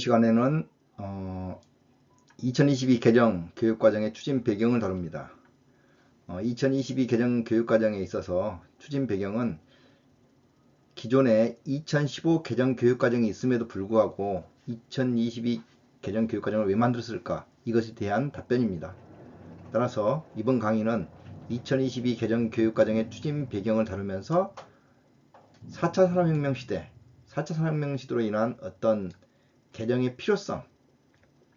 시간에는 2022 개정 교육과정의 추진 배경을 다룹니다. 2022 개정 교육과정에 있어서 추진 배경은 기존에 2015 개정 교육과정이 있음에도 불구하고 2022 개정 교육과정을 왜 만들었을까? 이것에 대한 답변입니다. 따라서 이번 강의는 2022 개정 교육과정의 추진 배경을 다루면서 4차 산업혁명 시대, 4차 산업혁명 시대로 인한 어떤 개정의 필요성,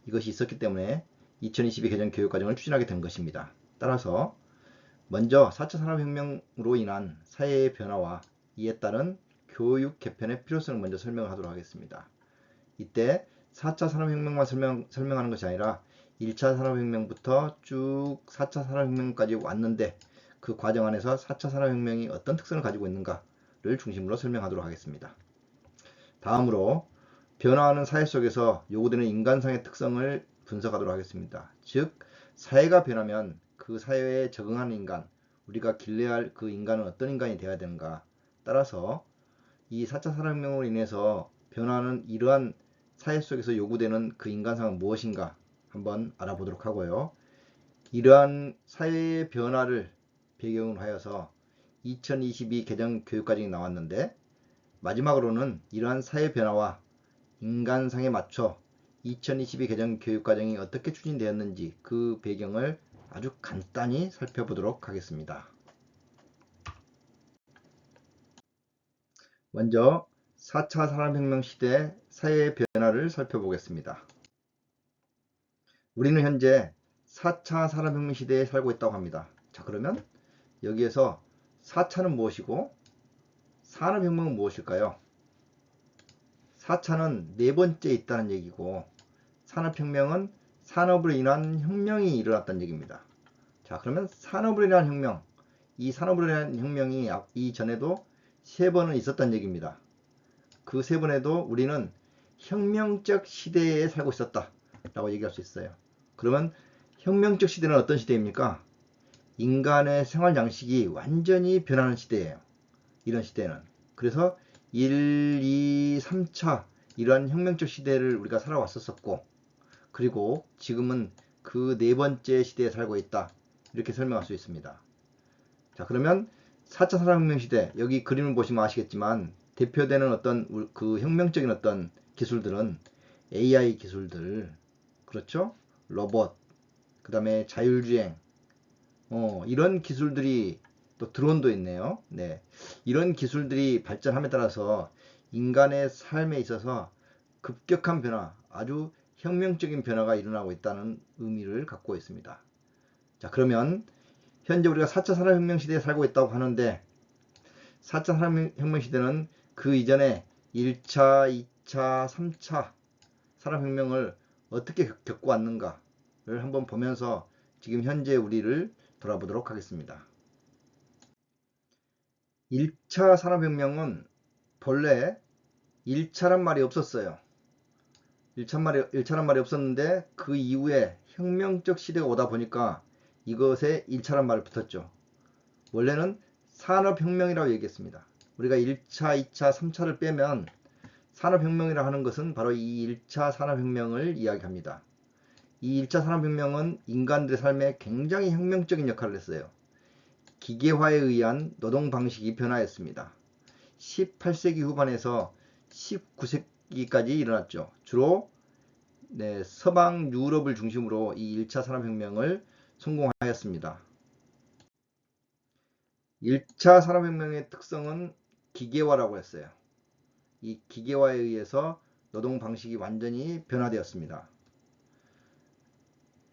이것이 있었기 때문에 2022 개정 교육과정을 추진하게 된 것입니다. 따라서 먼저 4차 산업혁명으로 인한 사회의 변화와 이에 따른 교육 개편의 필요성을 먼저 설명하도록 하겠습니다. 이때 4차 산업혁명만 설명하는 것이 아니라 1차 산업혁명부터 쭉 4차 산업혁명까지 왔는데 그 과정 안에서 4차 산업혁명이 어떤 특성을 가지고 있는가를 중심으로 설명하도록 하겠습니다. 다음으로 변화하는 사회 속에서 요구되는 인간상의 특성을 분석하도록 하겠습니다. 즉, 사회가 변하면 그 사회에 적응하는 인간, 우리가 길러야 할 그 인간은 어떤 인간이 되어야 되는가. 따라서 이 4차 산업혁명으로 인해서 변화하는 이러한 사회 속에서 요구되는 그 인간상은 무엇인가 한번 알아보도록 하고요. 이러한 사회의 변화를 배경으로 하여서 2022 개정 교육과정이 나왔는데, 마지막으로는 이러한 사회 변화와 인간상에 맞춰 2022 개정 교육과정이 어떻게 추진되었는지 그 배경을 아주 간단히 살펴보도록 하겠습니다. 먼저 4차 산업혁명 시대 사회의 변화를 살펴보겠습니다. 우리는 현재 4차 산업혁명 시대에 살고 있다고 합니다. 자, 그러면 여기에서 4차는 무엇이고 산업혁명은 무엇일까요? 4차는 네 번째 있다는 얘기고, 산업혁명은 산업으로 인한 혁명이 일어났다는 얘기입니다. 자, 그러면 산업으로 인한 혁명, 이 산업으로 인한 혁명이 이전에도 3번은 있었다는 얘기입니다. 그 3번에도 우리는 혁명적 시대에 살고 있었다 라고 얘기할 수 있어요. 그러면 혁명적 시대는 어떤 시대입니까? 인간의 생활 양식이 완전히 변하는 시대예요. 이런 시대는. 그래서 1, 2, 3차 이러한 혁명적 시대를 우리가 살아왔었고, 그리고 지금은 그 네 번째 시대에 살고 있다, 이렇게 설명할 수 있습니다. 자, 그러면 4차 산업혁명 시대, 여기 그림을 보시면 아시겠지만 대표되는 어떤 그 혁명적인 어떤 기술들은 AI 기술들, 그렇죠? 로봇, 그 다음에 자율주행, 이런 기술들이, 또 드론도 있네요. 네, 이런 기술들이 발전함에 따라서 인간의 삶에 있어서 급격한 변화, 아주 혁명적인 변화가 일어나고 있다는 의미를 갖고 있습니다. 자, 그러면 현재 우리가 4차 산업혁명 시대에 살고 있다고 하는데, 4차 산업혁명 시대는 그 이전에 1차, 2차, 3차 산업혁명을 어떻게 겪고 왔는가를 한번 보면서 지금 현재 우리를 돌아보도록 하겠습니다. 1차 산업혁명은 본래 1차란 말이 없었어요. 1차란 말이 없었는데 그 이후에 혁명적 시대가 오다 보니까 이것에 1차란 말이 붙었죠. 원래는 산업혁명이라고 얘기했습니다. 우리가 1차, 2차, 3차를 빼면 산업혁명이라 하는 것은 바로 이 1차 산업혁명을 이야기합니다. 이 1차 산업혁명은 인간들의 삶에 굉장히 혁명적인 역할을 했어요. 기계화에 의한 노동 방식이 변화했습니다. 18세기 후반에서 19세기까지 일어났죠. 주로 서방 유럽을 중심으로 이 1차 산업혁명을 성공하였습니다. 1차 산업혁명의 특성은 기계화라고 했어요. 이 기계화에 의해서 노동 방식이 완전히 변화되었습니다.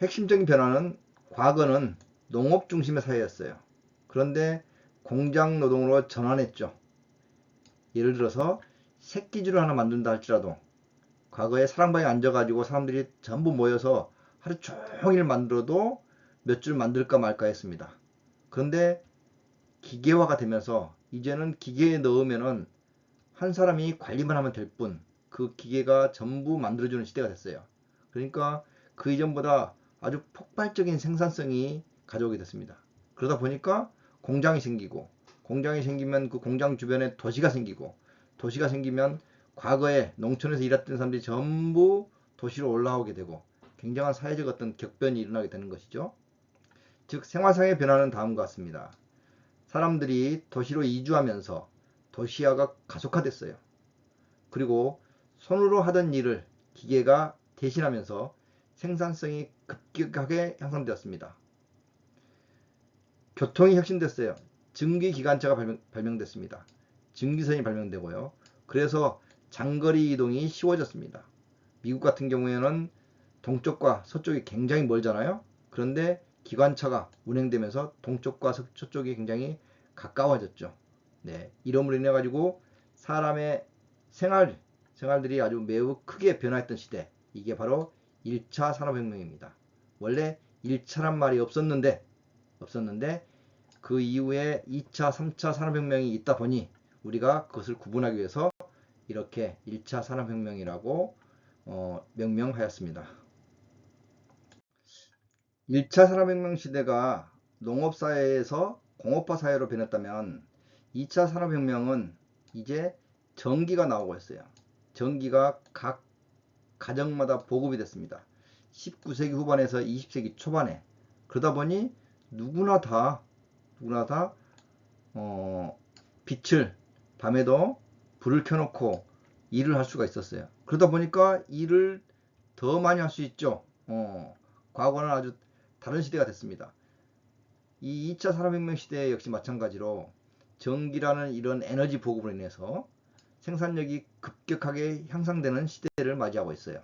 핵심적인 변화는, 과거는 농업 중심의 사회였어요. 그런데 공장 노동으로 전환했죠. 예를 들어서 새끼줄을 하나 만든다 할지라도 과거에 사랑방에 앉아가지고 사람들이 전부 모여서 하루 종일 만들어도 몇 줄 만들까 말까 했습니다. 그런데 기계화가 되면서 이제는 기계에 넣으면은 한 사람이 관리만 하면 될 뿐, 그 기계가 전부 만들어주는 시대가 됐어요. 그러니까 그 이전보다 아주 폭발적인 생산성이 가져오게 됐습니다. 그러다 보니까 공장이 생기고, 공장이 생기면 그 공장 주변에 도시가 생기고, 도시가 생기면 과거에 농촌에서 일했던 사람들이 전부 도시로 올라오게 되고 굉장한 사회적 어떤 격변이 일어나게 되는 것이죠. 즉 생활상의 변화는 다음과 같습니다. 사람들이 도시로 이주하면서 도시화가 가속화됐어요. 그리고 손으로 하던 일을 기계가 대신하면서 생산성이 급격하게 향상되었습니다. 교통이 혁신됐어요. 증기기관차가 발명됐습니다. 증기선이 발명되고요. 그래서 장거리 이동이 쉬워졌습니다. 미국 같은 경우에는 동쪽과 서쪽이 굉장히 멀잖아요. 그런데 기관차가 운행되면서 동쪽과 서쪽이 굉장히 가까워졌죠. 네, 이름으로 인해 가지고 사람의 생활들이 아주 매우 크게 변화했던 시대, 이게 바로 1차 산업혁명입니다. 원래 1차란 말이 없었는데 그 이후에 2차, 3차 산업혁명이 있다 보니 우리가 그것을 구분하기 위해서 이렇게 1차 산업혁명이라고 명명하였습니다. 1차 산업혁명 시대가 농업사회에서 공업화 사회로 변했다면 2차 산업혁명은 이제 전기가 나오고 있어요. 전기가 각 가정마다 보급이 됐습니다. 19세기 후반에서 20세기 초반에. 그러다 보니 누구나 다 빛을 밤에도 불을 켜놓고 일을 할 수가 있었어요. 그러다 보니까 일을 더 많이 할 수 있죠. 과거는 아주 다른 시대가 됐습니다. 이 2차 산업혁명 시대 역시 마찬가지로 전기라는 이런 에너지 보급으로 인해서 생산력이 급격하게 향상되는 시대를 맞이하고 있어요.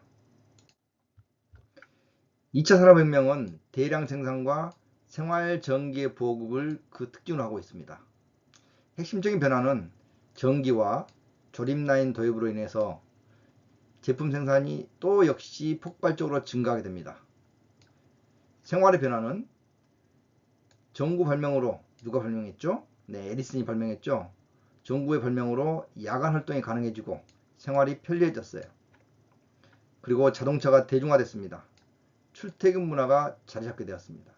2차 산업혁명은 대량 생산과 생활 전기의 보급을 그 특징으로 하고 있습니다. 핵심적인 변화는 전기와 조립 라인 도입으로 인해서 제품 생산이 또 역시 폭발적으로 증가하게 됩니다. 생활의 변화는 전구 발명으로 누가 발명했죠? 네, 에디슨이 발명했죠. 전구의 발명으로 야간 활동이 가능해지고 생활이 편리해졌어요. 그리고 자동차가 대중화됐습니다. 출퇴근 문화가 자리 잡게 되었습니다.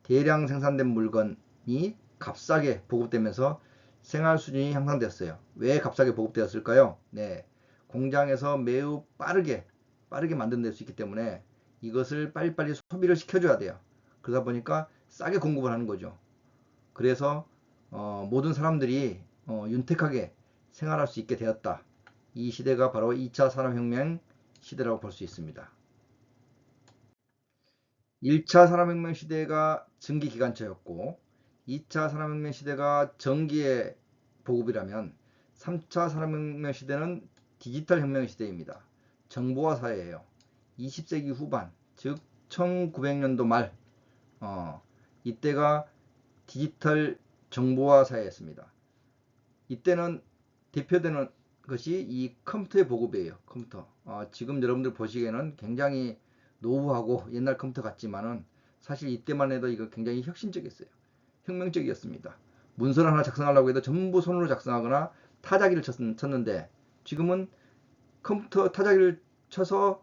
대량 생산된 물건이 값싸게 보급되면서 생활 수준이 향상되었어요. 왜 값싸게 보급되었을까요? 네, 공장에서 매우 빠르게 만들어낼 수 있기 때문에 이것을 빨리빨리 소비를 시켜줘야 돼요. 그러다 보니까 싸게 공급을 하는 거죠. 그래서 모든 사람들이 윤택하게 생활할 수 있게 되었다. 이 시대가 바로 2차 산업혁명 시대라고 볼 수 있습니다. 1차 산업혁명 시대가 증기기관차였고 2차 산업혁명 시대가 전기의 보급이라면 3차 산업혁명 시대는 디지털 혁명 시대입니다. 정보화 사회예요. 20세기 후반, 즉 1900년도 말 이때가 디지털 정보화 사회였습니다. 이때는 대표되는 것이 이 컴퓨터의 보급이에요. 컴퓨터. 지금 여러분들 보시기에는 굉장히 노후하고 옛날 컴퓨터 같지만은 사실 이때만 해도 이거 굉장히 혁신적이었어요. 혁명적이었습니다. 문서를 하나 작성하려고 해도 전부 손으로 작성하거나 타자기를 쳤는데 지금은 컴퓨터 타자기를 쳐서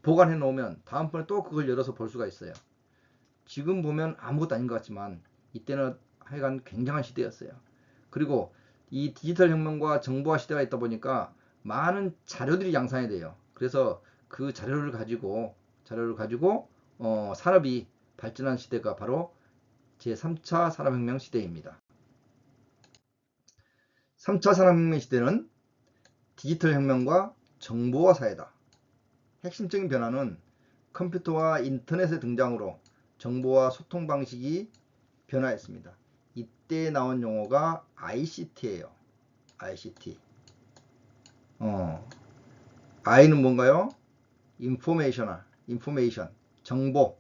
보관해 놓으면 다음번에 또 그걸 열어서 볼 수가 있어요. 지금 보면 아무것도 아닌 것 같지만 이때는 하여간 굉장한 시대였어요. 그리고 이 디지털 혁명과 정보화 시대가 있다 보니까 많은 자료들이 양산이 돼요. 그래서 그 자료를 가지고 산업이 발전한 시대가 바로 제3차 산업혁명 시대입니다. 3차 산업혁명 시대는 디지털 혁명과 정보화 사회다. 핵심적인 변화는 컴퓨터와 인터넷의 등장으로 정보와 소통 방식이 변화했습니다. 이때 나온 용어가 ICT예요. ICT. I는 뭔가요? information, 정보.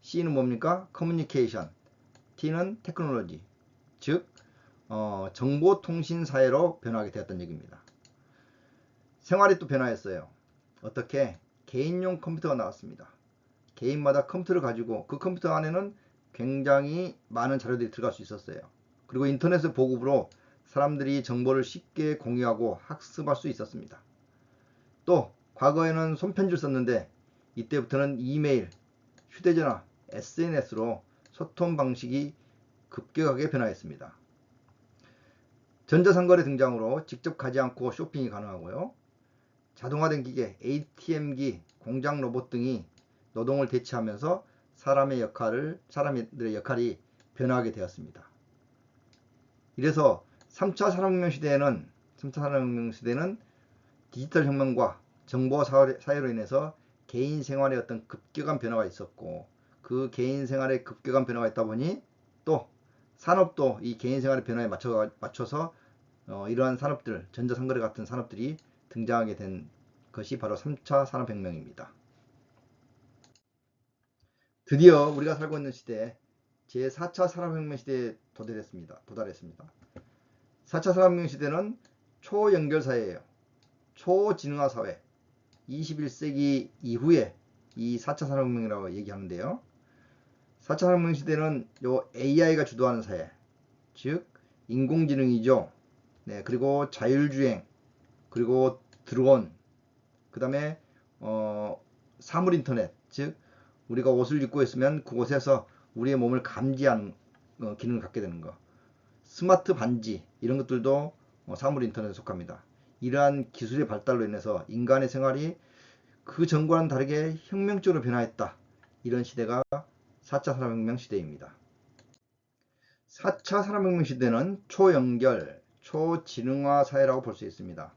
C는 뭡니까? communication. T는 technology. 즉 정보통신 사회로 변화하게 되었다는 얘기입니다. 생활이 또 변화했어요. 어떻게? 개인용 컴퓨터가 나왔습니다. 개인마다 컴퓨터를 가지고 그 컴퓨터 안에는 굉장히 많은 자료들이 들어갈 수 있었어요. 그리고 인터넷의 보급으로 사람들이 정보를 쉽게 공유하고 학습할 수 있었습니다. 또 과거에는 손편지를 썼는데 이때부터는 이메일, 휴대전화, SNS로 소통 방식이 급격하게 변화했습니다. 전자상거래 등장으로 직접 가지 않고 쇼핑이 가능하고요. 자동화된 기계, ATM기, 공장 로봇 등이 노동을 대체하면서 사람들의 역할이 변화하게 되었습니다. 이래서 3차 산업혁명 시대에는 디지털 혁명과 정보 사회로 인해서 개인 생활에 어떤 급격한 변화가 있었고, 그 개인 생활에 급격한 변화가 있다 보니 또 산업도 이 개인 생활의 변화에 맞춰서 이러한 산업들, 전자상거래 같은 산업들이 등장하게 된 것이 바로 3차 산업혁명입니다. 드디어 우리가 살고 있는 시대에 제4차 산업혁명 시대에 도달했습니다. 4차 산업혁명 시대는 초연결사회예요. 초지능화 사회. 21세기 이후에 이 4차 산업혁명이라고 얘기하는데요. 4차 산업혁명 시대는 요 AI가 주도하는 사회, 즉 인공지능이죠. 네, 그리고 자율주행, 그리고 드론, 그 다음에 사물인터넷, 즉 우리가 옷을 입고 있으면 그곳에서 우리의 몸을 감지하는 기능을 갖게 되는 거. 스마트 반지 이런 것들도 사물인터넷에 속합니다. 이러한 기술의 발달로 인해서 인간의 생활이 그 전과는 다르게 혁명적으로 변화했다. 이런 시대가 4차 산업혁명 시대입니다. 4차 산업혁명 시대는 초연결, 초지능화 사회라고 볼 수 있습니다.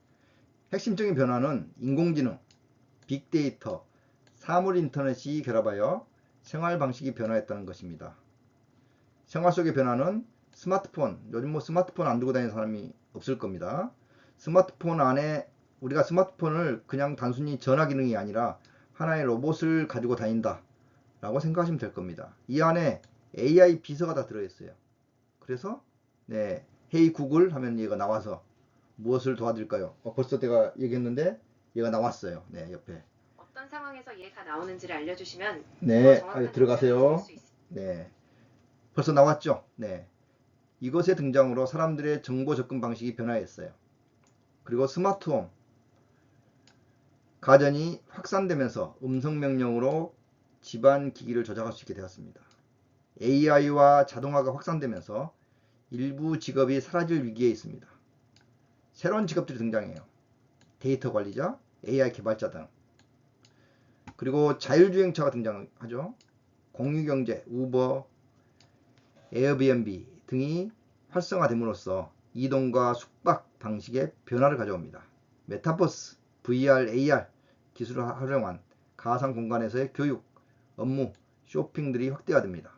핵심적인 변화는 인공지능, 빅데이터, 사물인터넷이 결합하여 생활 방식이 변화했다는 것입니다. 생활 속의 변화는 스마트폰, 요즘 스마트폰 안 들고 다니는 사람이 없을 겁니다. 스마트폰 안에 우리가 스마트폰을 그냥 단순히 전화 기능이 아니라 하나의 로봇을 가지고 다닌다 라고 생각하시면 될 겁니다. 이 안에 AI 비서가 다 들어있어요. 그래서 네, 헤이 구글 하면 얘가 나와서 무엇을 도와드릴까요? 벌써 내가 얘기했는데 얘가 나왔어요. 네, 옆에. 어떤 상황에서 얘가 나오는지를 알려주시면 네, 들어가세요. 네, 벌써 나왔죠? 네. 이것의 등장으로 사람들의 정보 접근 방식이 변화했어요. 그리고 스마트홈, 가전이 확산되면서 음성명령으로 집안 기기를 조작할 수 있게 되었습니다. AI와 자동화가 확산되면서 일부 직업이 사라질 위기에 있습니다. 새로운 직업들이 등장해요. 데이터 관리자, AI 개발자 등. 그리고 자율주행차가 등장하죠. 공유경제, 우버, 에어비앤비 등이 활성화됨으로써 이동과 숙박 방식의 변화를 가져옵니다. 메타버스, VR, AR 기술을 활용한 가상 공간에서의 교육, 업무, 쇼핑들이 확대가 됩니다.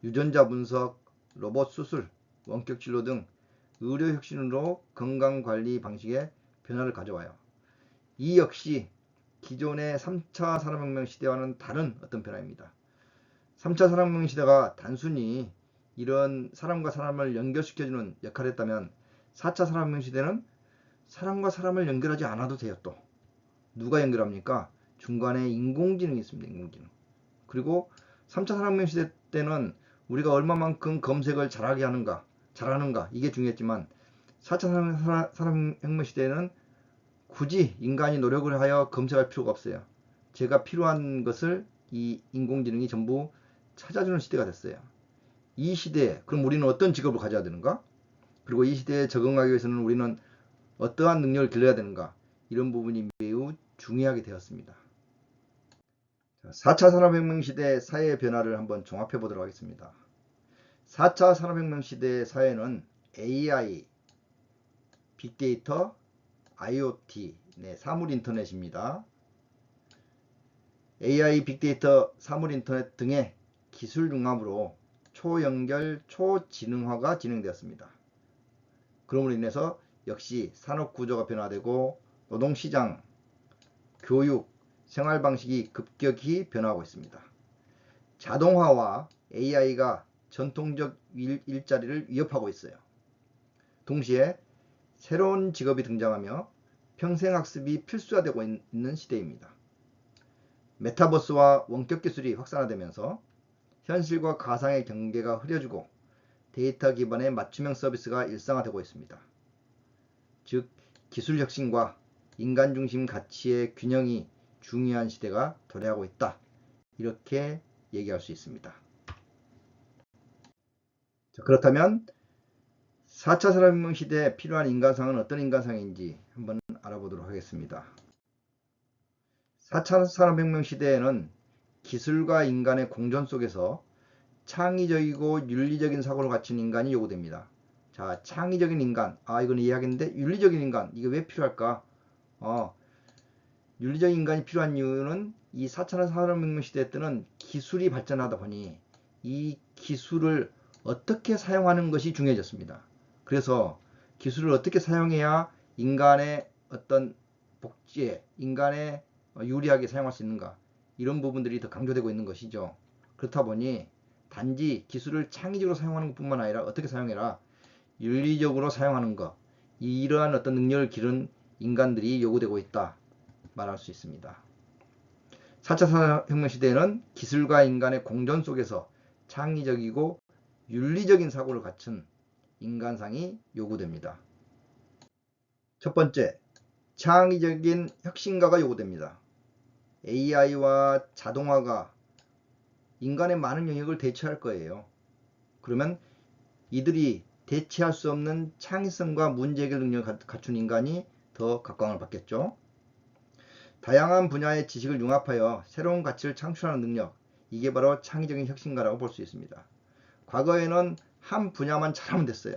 유전자 분석, 로봇 수술, 원격 진료 등 의료 혁신으로 건강관리 방식의 변화를 가져와요. 이 역시 기존의 3차 산업혁명 시대와는 다른 어떤 변화입니다. 3차 산업혁명 시대가 단순히 이런 사람과 사람을 연결시켜주는 역할을 했다면 4차 산업혁명 시대는 사람과 사람을 연결하지 않아도 돼요. 또 누가 연결합니까? 중간에 인공지능이 있습니다. 인공지능. 그리고 3차 산업혁명 시대 때는 우리가 얼마만큼 검색을 잘하는가 이게 중요했지만 4차 산업혁명 시대에는 굳이 인간이 노력을 하여 검색할 필요가 없어요. 제가 필요한 것을 이 인공지능이 전부 찾아주는 시대가 됐어요. 이 시대에 그럼 우리는 어떤 직업을 가져야 되는가? 그리고 이 시대에 적응하기 위해서는 우리는 어떠한 능력을 길러야 되는가? 이런 부분이 매우 중요하게 되었습니다. 4차 산업혁명 시대 사회의 변화를 한번 종합해 보도록 하겠습니다. 4차 산업혁명 시대의 사회는 AI, 빅데이터, IoT, 사물인터넷입니다. AI, 빅데이터, 사물인터넷 등의 기술 융합으로 초연결, 초지능화가 진행되었습니다. 그럼으로 인해서 역시 산업구조가 변화되고 노동시장, 교육, 생활방식이 급격히 변화하고 있습니다. 자동화와 AI가 전통적 일자리를 위협하고 있어요. 동시에 새로운 직업이 등장하며 평생학습이 필수화되고 있는 시대입니다. 메타버스와 원격 기술이 확산화되면서 현실과 가상의 경계가 흐려지고 데이터 기반의 맞춤형 서비스가 일상화되고 있습니다. 즉 기술 혁신과 인간 중심 가치의 균형이 중요한 시대가 도래하고 있다. 이렇게 얘기할 수 있습니다. 자, 그렇다면 4차 산업혁명 시대에 필요한 인간상은 어떤 인간상인지 한번 알아보도록 하겠습니다. 4차 산업혁명 시대에는 기술과 인간의 공존 속에서 창의적이고 윤리적인 사고를 갖춘 인간이 요구됩니다. 자, 창의적인 인간. 이건 이해하겠는데 윤리적인 인간. 이게 왜 필요할까? 윤리적인 인간이 필요한 이유는 이 4차 산업혁명 시대 때는 기술이 발전하다 보니 이 기술을 어떻게 사용하는 것이 중요해졌습니다. 그래서 기술을 어떻게 사용해야 인간의 어떤 복지에, 인간의 유리하게 사용할 수 있는가, 이런 부분들이 더 강조되고 있는 것이죠. 그렇다 보니 단지 기술을 창의적으로 사용하는 것뿐만 아니라 어떻게 사용해라, 윤리적으로 사용하는 것, 이러한 어떤 능력을 기른 인간들이 요구되고 있다 말할 수 있습니다. 4차 산업혁명 시대에는 기술과 인간의 공존 속에서 창의적이고 윤리적인 사고를 갖춘 인간상이 요구됩니다. 첫 번째, 창의적인 혁신가가 요구됩니다. AI와 자동화가 인간의 많은 영역을 대체할 거예요. 그러면 이들이 대체할 수 없는 창의성과 문제 해결 능력을 갖춘 인간이 더 각광을 받겠죠. 다양한 분야의 지식을 융합하여 새로운 가치를 창출하는 능력, 이게 바로 창의적인 혁신가라고 볼 수 있습니다. 과거에는 한 분야만 잘하면 됐어요.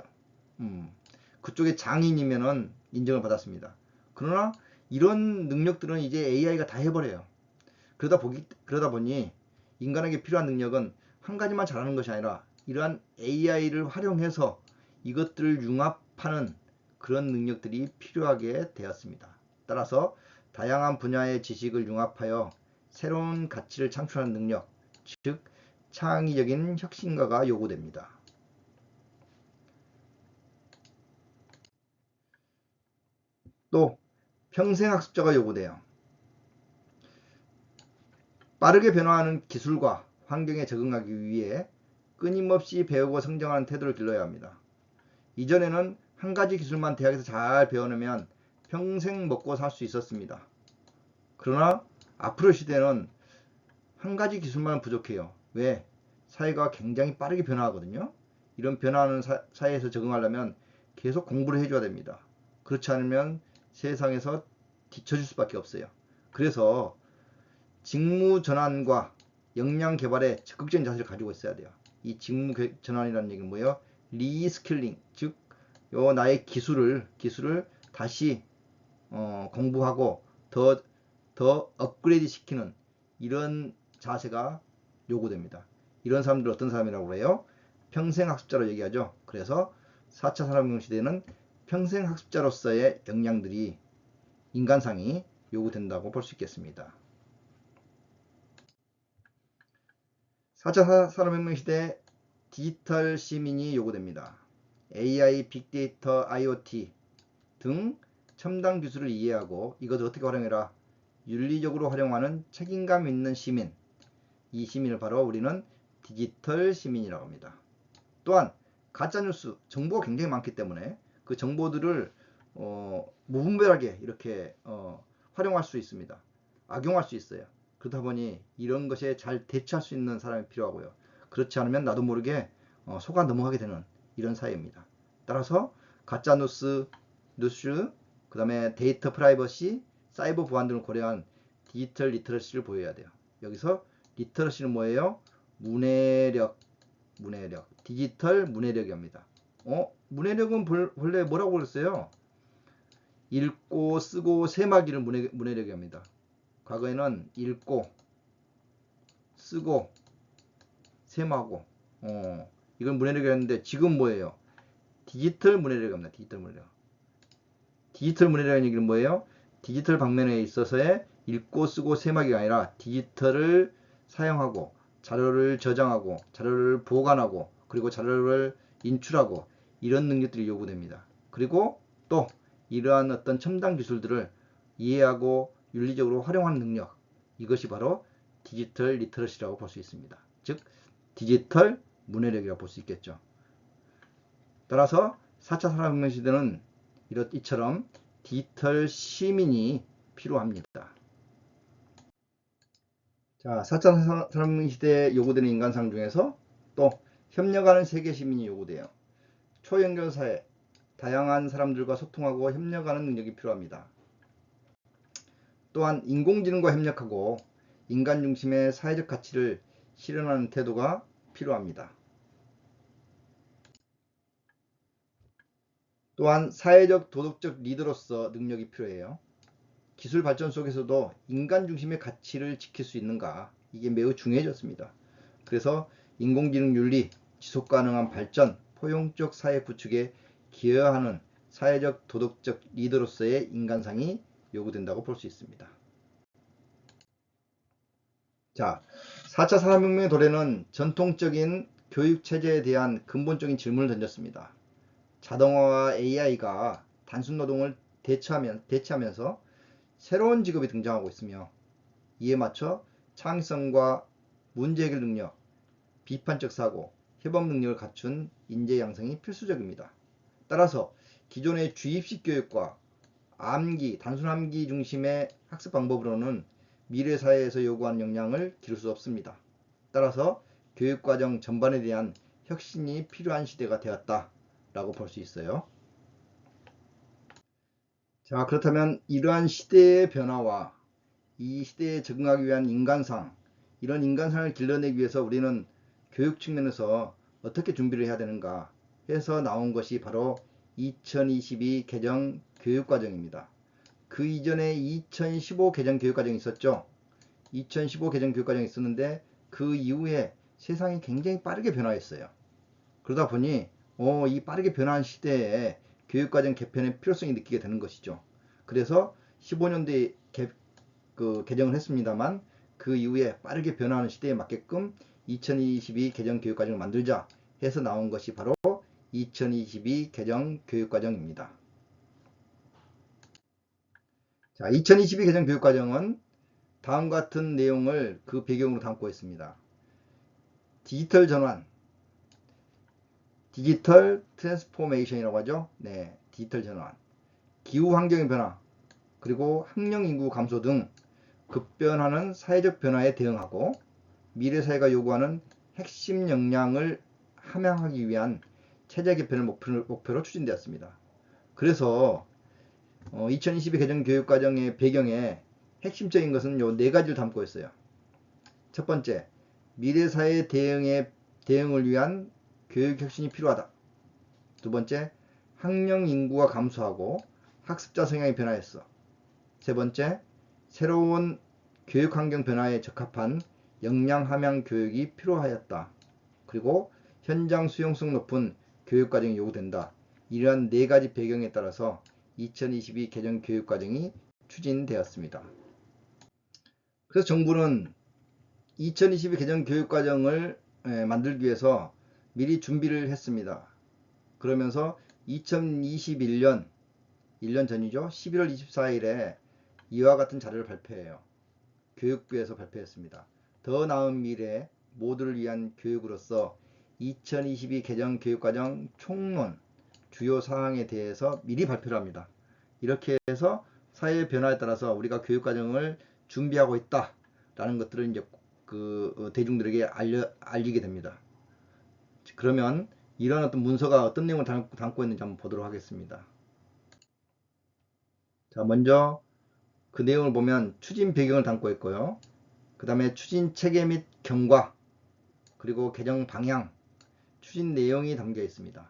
그쪽에 장인이면은 인정을 받았습니다. 그러나 이런 능력들은 이제 AI가 다 해버려요. 그러다 보니 인간에게 필요한 능력은 한 가지만 잘하는 것이 아니라 이러한 AI를 활용해서 이것들을 융합하는 그런 능력들이 필요하게 되었습니다. 따라서 다양한 분야의 지식을 융합하여 새로운 가치를 창출하는 능력, 즉 창의적인 혁신가가 요구됩니다. 또 평생학습자가 요구돼요. 빠르게 변화하는 기술과 환경에 적응하기 위해 끊임없이 배우고 성장하는 태도를 길러야 합니다. 이전에는 한 가지 기술만 대학에서 잘 배워내면 평생 먹고 살 수 있었습니다. 그러나 앞으로 시대는 한 가지 기술만 부족해요. 왜? 사회가 굉장히 빠르게 변화하거든요. 이런 변화하는 사회에서 적응하려면 계속 공부를 해줘야 됩니다. 그렇지 않으면 세상에서 뒤처질 수밖에 없어요. 그래서 직무 전환과 역량 개발에 적극적인 자세를 가지고 있어야 돼요. 이 직무 전환이라는 얘기는 뭐예요? 리스킬링, 즉 요 나의 기술을 다시 공부하고 더 업그레이드 시키는 이런 자세가 요구됩니다. 이런 사람들 어떤 사람이라고 해요? 평생학습자로 얘기하죠. 그래서 4차 산업혁명 시대에는 평생학습자로서의 역량들이 인간상이 요구된다고 볼 수 있겠습니다. 4차 산업혁명 시대 디지털 시민이 요구됩니다. AI, 빅데이터, IoT 등 첨단 기술을 이해하고 이것을 어떻게 활용해라, 윤리적으로 활용하는 책임감 있는 시민, 이 시민을 바로 우리는 디지털 시민이라고 합니다. 또한 가짜뉴스, 정보가 굉장히 많기 때문에 그 정보들을 무분별하게 이렇게 활용할 수 있습니다. 악용할 수 있어요. 그러다 보니 이런 것에 잘 대처할 수 있는 사람이 필요하고요. 그렇지 않으면 나도 모르게 속아 넘어가게 되는 이런 사회입니다. 따라서 가짜뉴스, 그 다음에 데이터 프라이버시, 사이버 보안 등을 고려한 디지털 리터러시를 보여야 돼요. 여기서 리터러시는 뭐예요? 문해력, 디지털 문해력입니다. 문해력은 본래 뭐라고 그랬어요? 읽고 쓰고 세마기를 문해력입니다. 과거에는 읽고 쓰고 세마고 이건 문해력이었는데 지금 뭐예요? 디지털 문해력입니다. 디지털 문해력이라는 얘기는 뭐예요? 디지털 방면에 있어서의 읽고 쓰고 세마기가 아니라 디지털을 사용하고 자료를 저장하고 자료를 보관하고 그리고 자료를 인출하고 이런 능력들이 요구됩니다. 그리고 또 이러한 어떤 첨단 기술들을 이해하고 윤리적으로 활용하는 능력, 이것이 바로 디지털 리터러시라고 볼 수 있습니다. 즉 디지털 문해력이라고 볼 수 있겠죠. 따라서 4차 산업혁명 시대는 이처럼 디지털 시민이 필요합니다. 자, 4차 산업혁명 시대에 요구되는 인간상 중에서 또 협력하는 세계 시민이 요구돼요. 초연결 사회, 다양한 사람들과 소통하고 협력하는 능력이 필요합니다. 또한 인공지능과 협력하고 인간 중심의 사회적 가치를 실현하는 태도가 필요합니다. 또한 사회적 도덕적 리더로서 능력이 필요해요. 기술 발전 속에서도 인간 중심의 가치를 지킬 수 있는가, 이게 매우 중요해졌습니다. 그래서 인공지능 윤리, 지속 가능한 발전, 포용적 사회 구축에 기여하는 사회적 도덕적 리더로서의 인간상이 요구된다고 볼 수 있습니다. 자, 4차 산업혁명의 도래는 전통적인 교육체제에 대한 근본적인 질문을 던졌습니다. 자동화와 AI가 단순 노동을 대체하면서 새로운 직업이 등장하고 있으며, 이에 맞춰 창의성과 문제 해결 능력, 비판적 사고, 협업 능력을 갖춘 인재 양성이 필수적입니다. 따라서 기존의 주입식 교육과 단순 암기 중심의 학습 방법으로는 미래 사회에서 요구하는 역량을 기를 수 없습니다. 따라서 교육과정 전반에 대한 혁신이 필요한 시대가 되었다라고 볼 수 있어요. 자, 그렇다면 이러한 시대의 변화와 이 시대에 적응하기 위한 인간상, 이런 인간상을 길러내기 위해서 우리는 교육 측면에서 어떻게 준비를 해야 되는가 해서 나온 것이 바로 2022 개정 교육과정입니다. 그 이전에 2015 개정 교육과정이 있었죠. 2015 개정 교육과정이 있었는데 그 이후에 세상이 굉장히 빠르게 변화했어요. 그러다 보니 이 빠르게 변화한 시대에 교육과정 개편의 필요성이 느끼게 되는 것이죠. 그래서 15년도에 개정을 했습니다만 그 이후에 빠르게 변화하는 시대에 맞게끔 2022 개정 교육과정을 만들자 해서 나온 것이 바로 2022 개정 교육과정입니다. 자, 2022 개정 교육과정은 다음과 같은 내용을 그 배경으로 담고 있습니다. 디지털 전환, 디지털 트랜스포메이션이라고 하죠. 네, 디지털 전환, 기후 환경의 변화, 그리고 학령 인구 감소 등 급변하는 사회적 변화에 대응하고 미래 사회가 요구하는 핵심 역량을 함양하기 위한 체제 개편을 목표로 추진되었습니다. 그래서 2022 개정 교육과정의 배경에 핵심적인 것은 요 네 가지를 담고 있어요. 첫 번째, 미래 사회 대응을 위한 교육 혁신이 필요하다. 두 번째, 학령 인구가 감소하고 학습자 성향이 변화했어. 세 번째, 새로운 교육 환경 변화에 적합한 역량 함양 교육이 필요하였다. 그리고 현장 수용성 높은 교육 과정이 요구된다. 이러한 네 가지 배경에 따라서 2022 개정 교육 과정이 추진되었습니다. 그래서 정부는 2022 개정 교육 과정을 만들기 위해서 미리 준비를 했습니다. 그러면서 2021년 1년 전이죠. 11월 24일에 이와 같은 자료를 발표해요. 교육부에서 발표했습니다. 더 나은 미래 모두를 위한 교육으로서 2022 개정 교육과정 총론 주요 사항에 대해서 미리 발표를 합니다. 이렇게 해서 사회의 변화에 따라서 우리가 교육과정을 준비하고 있다라는 것들을 이제 대중들에게 알리게 됩니다. 그러면 이런 어떤 문서가 어떤 내용을 담고 있는지 한번 보도록 하겠습니다. 자, 먼저 그 내용을 보면 추진 배경을 담고 있고요. 그 다음에 추진 체계 및 경과, 그리고 개정 방향, 추진 내용이 담겨 있습니다.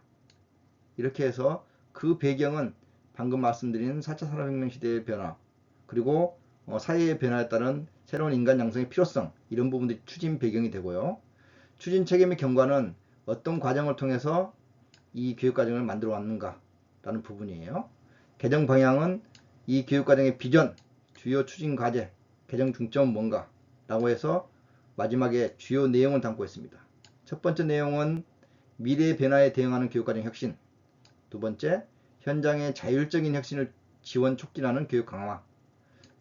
이렇게 해서 그 배경은 방금 말씀드린 4차 산업혁명 시대의 변화, 그리고 사회의 변화에 따른 새로운 인간 양성의 필요성, 이런 부분들이 추진 배경이 되고요. 추진 체계 및 경과는 어떤 과정을 통해서 이 교육과정을 만들어 왔는가 라는 부분이에요. 개정 방향은 이 교육과정의 비전, 주요 추진 과제, 개정 중점은 뭔가 라고 해서 마지막에 주요 내용을 담고 있습니다. 첫 번째 내용은 미래의 변화에 대응하는 교육과정 혁신, 두 번째, 현장의 자율적인 혁신을 지원 촉진하는 교육 강화,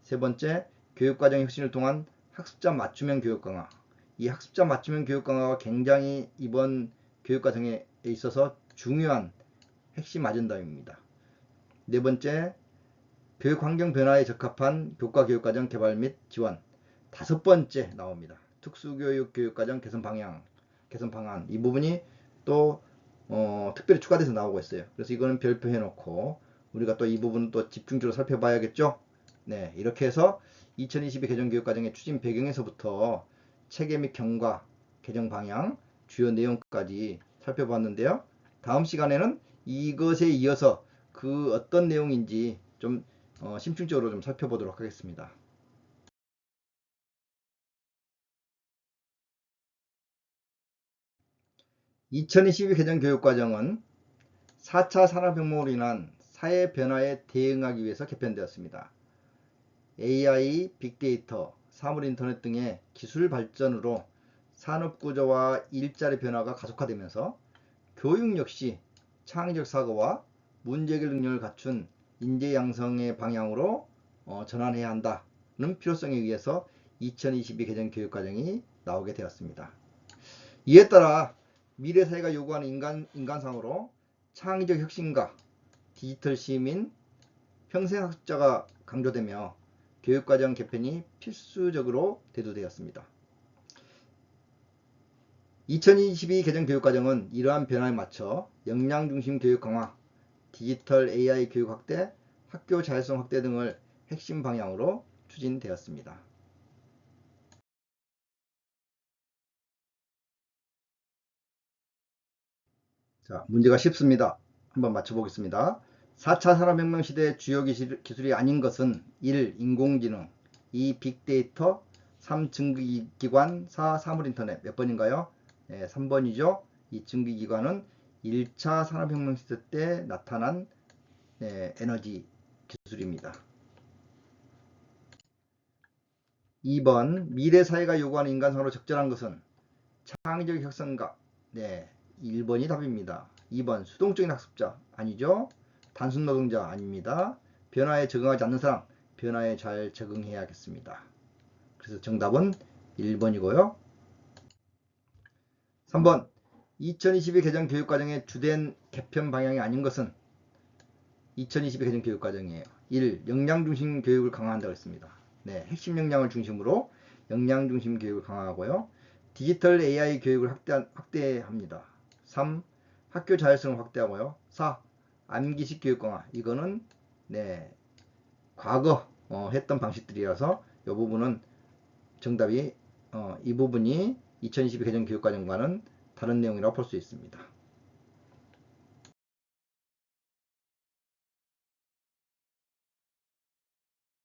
세 번째, 교육과정 혁신을 통한 학습자 맞춤형 교육 강화. 이 학습자 맞춤형 교육 강화가 굉장히 이번 교육과정에 있어서 중요한 핵심 아젠다입니다. 네 번째, 교육 환경 변화에 적합한 교과 교육과정 개발 및 지원. 다섯 번째 나옵니다. 특수교육 교육과정 개선 방안. 이 부분이 또 특별히 추가돼서 나오고 있어요. 그래서 이거는 별표 해놓고 우리가 또 이 부분 또 집중적으로 살펴봐야겠죠. 네, 이렇게 해서 2022 개정교육과정의 추진 배경에서부터 체계 및 경과, 개정 방향, 주요 내용까지 살펴봤는데요. 다음 시간에는 이것에 이어서 그 어떤 내용인지 좀 심층적으로 좀 살펴보도록 하겠습니다. 2022 개정교육과정은 4차 산업혁명으로 인한 사회 변화에 대응하기 위해서 개편되었습니다. AI, 빅데이터, 사물인터넷 등의 기술 발전으로 산업구조와 일자리 변화가 가속화되면서 교육 역시 창의적 사고와 문제해결 능력을 갖춘 인재 양성의 방향으로 전환해야 한다는 필요성에 의해서 2022 개정 교육과정이 나오게 되었습니다. 이에 따라 미래 사회가 요구하는 인간상으로 창의적 혁신과 디지털 시민, 평생학습자가 강조되며 교육과정 개편이 필수적으로 대두되었습니다. 2022 개정 교육과정은 이러한 변화에 맞춰 역량중심 교육 강화, 디지털 AI 교육 확대, 학교 자율성 확대 등을 핵심 방향으로 추진되었습니다. 자, 문제가 쉽습니다. 한번 맞춰보겠습니다. 4차 산업혁명 시대의 주요 기술이 아닌 것은 1. 인공지능, 2. 빅데이터, 3. 증기기관, 4. 사물인터넷. 몇 번인가요? 네, 3번이죠. 이 증기기관은 1차 산업혁명 시대 때 나타난 에너지 기술입니다. 2번 미래 사회가 요구하는 인간상으로 적절한 것은 창의적 혁신가. 네, 1번이 답입니다. 2번 수동적인 학습자 아니죠. 단순 노동자 아닙니다. 변화에 적응하지 않는 사람, 변화에 잘 적응해야겠습니다. 그래서 정답은 1번이고요. 3번 2022 개정 교육과정의 주된 개편 방향이 아닌 것은 2022 개정 교육과정이에요. 1. 역량중심 교육을 강화한다고 했습니다. 네, 핵심 역량을 중심으로 역량중심 교육을 강화하고요. 디지털 AI 교육을 확대합니다. 3. 학교 자율성을 확대하고요. 4. 암기식 교육 강화. 이거는 과거 했던 방식들이라서 이 부분은 정답이 이 부분이 2022 개정 교육과정과는 다른 내용이라고 볼 수 있습니다.